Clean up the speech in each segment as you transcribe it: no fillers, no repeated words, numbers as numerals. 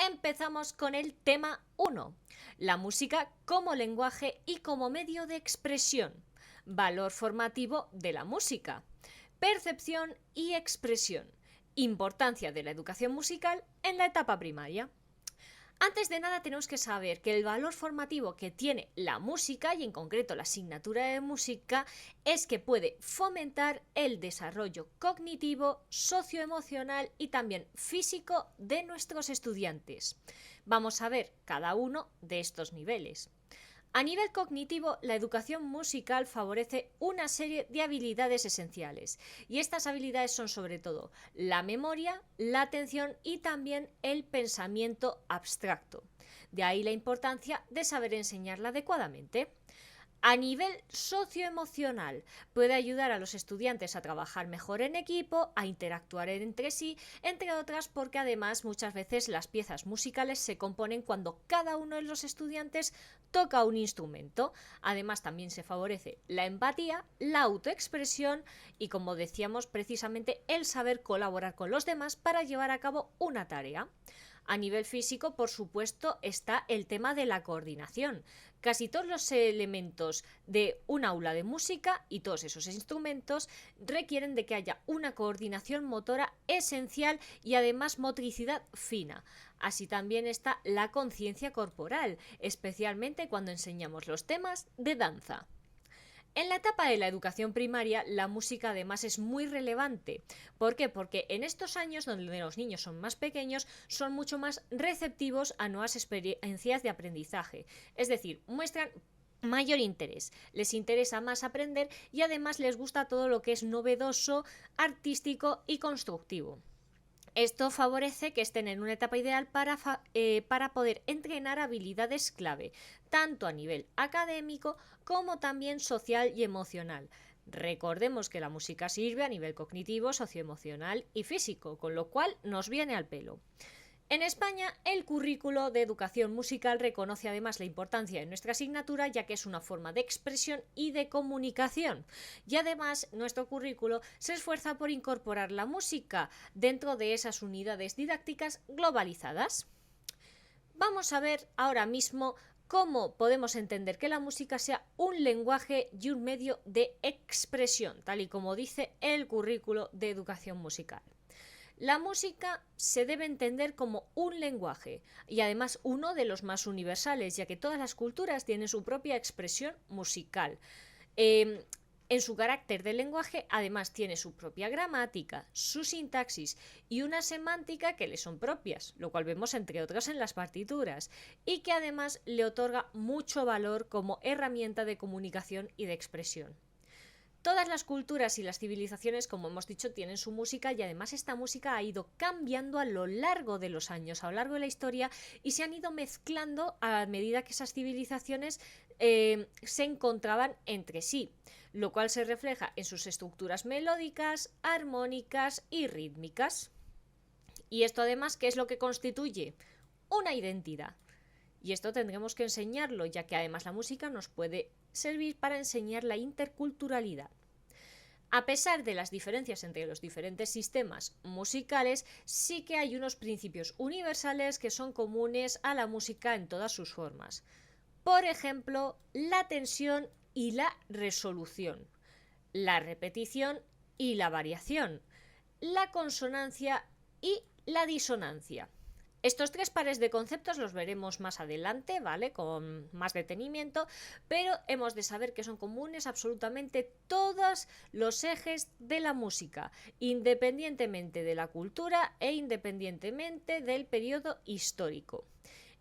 Empezamos con el tema 1, la música como lenguaje y como medio de expresión, valor formativo de la música, percepción y expresión, importancia de la educación musical en la etapa primaria. Antes de nada tenemos que saber que el valor formativo que tiene la música, y en concreto la asignatura de música, es que puede fomentar el desarrollo cognitivo, socioemocional y también físico de nuestros estudiantes. Vamos a ver cada uno de estos niveles. A nivel cognitivo, la educación musical favorece una serie de habilidades esenciales, y estas habilidades son sobre todo la memoria, la atención y también el pensamiento abstracto. De ahí la importancia de saber enseñarla adecuadamente. A nivel socioemocional, puede ayudar a los estudiantes a trabajar mejor en equipo, a interactuar entre sí, entre otras, porque además muchas veces las piezas musicales se componen cuando cada uno de los estudiantes toca un instrumento. Además también se favorece la empatía, la autoexpresión y, como decíamos, precisamente el saber colaborar con los demás para llevar a cabo una tarea. A nivel físico, por supuesto, está el tema de la coordinación. Casi todos los elementos de un aula de música y todos esos instrumentos requieren de que haya una coordinación motora esencial y además motricidad fina. Así también está la conciencia corporal, especialmente cuando enseñamos los temas de danza. En la etapa de la educación primaria, la música además es muy relevante. ¿Por qué? Porque en estos años, donde los niños son más pequeños, son mucho más receptivos a nuevas experiencias de aprendizaje. Es decir, muestran mayor interés, les interesa más aprender y además les gusta todo lo que es novedoso, artístico y constructivo. Esto favorece que estén en una etapa ideal para poder entrenar habilidades clave, tanto a nivel académico como también social y emocional. Recordemos que la música sirve a nivel cognitivo, socioemocional y físico, con lo cual nos viene al pelo. En España, el currículo de educación musical reconoce además la importancia de nuestra asignatura, ya que es una forma de expresión y de comunicación. Y además, nuestro currículo se esfuerza por incorporar la música dentro de esas unidades didácticas globalizadas. Vamos a ver ahora mismo cómo podemos entender que la música sea un lenguaje y un medio de expresión, tal y como dice el currículo de educación musical. La música se debe entender como un lenguaje y además uno de los más universales, ya que todas las culturas tienen su propia expresión musical. En su carácter de lenguaje además tiene su propia gramática, su sintaxis y una semántica que le son propias, lo cual vemos entre otras en las partituras, y que además le otorga mucho valor como herramienta de comunicación y de expresión. Todas las culturas y las civilizaciones, como hemos dicho, tienen su música y además esta música ha ido cambiando a lo largo de los años, a lo largo de la historia, y se han ido mezclando a medida que esas civilizaciones se encontraban entre sí, lo cual se refleja en sus estructuras melódicas, armónicas y rítmicas. Y esto además, ¿qué es lo que constituye? Una identidad. Y esto tendremos que enseñarlo, ya que además la música nos puede servir para enseñar la interculturalidad. A pesar de las diferencias entre los diferentes sistemas musicales, sí que hay unos principios universales que son comunes a la música en todas sus formas. Por ejemplo, la tensión y la resolución, la repetición y la variación, la consonancia y la disonancia. Estos tres pares de conceptos los veremos más adelante, ¿vale? Con más detenimiento, pero hemos de saber que son comunes a absolutamente todos los ejes de la música, independientemente de la cultura e independientemente del periodo histórico.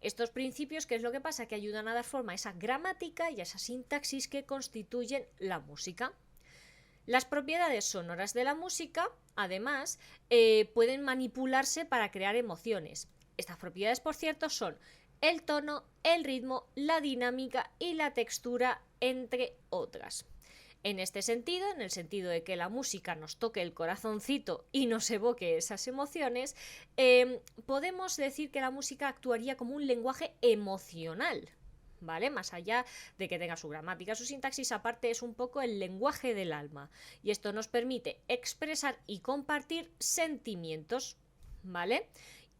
Estos principios, ¿qué es lo que pasa? Que ayudan a dar forma a esa gramática y a esa sintaxis que constituyen la música. Las propiedades sonoras de la música, además, pueden manipularse para crear emociones. Estas propiedades, por cierto, son el tono, el ritmo, la dinámica y la textura, entre otras. En este sentido, en el sentido de que la música nos toque el corazoncito y nos evoque esas emociones, podemos decir que la música actuaría como un lenguaje emocional, ¿vale? Más allá de que tenga su gramática, su sintaxis, aparte es un poco el lenguaje del alma. Y esto nos permite expresar y compartir sentimientos, ¿vale?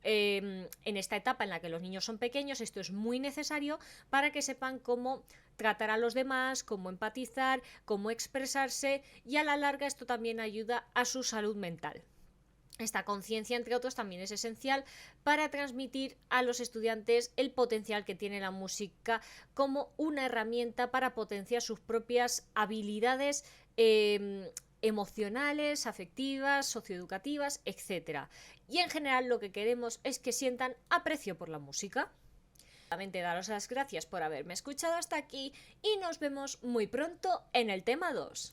en esta etapa en la que los niños son pequeños, esto es muy necesario para que sepan cómo tratar a los demás, cómo empatizar, cómo expresarse, y a la larga esto también ayuda a su salud mental. Esta conciencia, entre otros, también es esencial para transmitir a los estudiantes el potencial que tiene la música como una herramienta para potenciar sus propias habilidades emocionales, afectivas, socioeducativas, etc. Y en general lo que queremos es que sientan aprecio por la música. Daros las gracias por haberme escuchado hasta aquí y nos vemos muy pronto en el tema 2.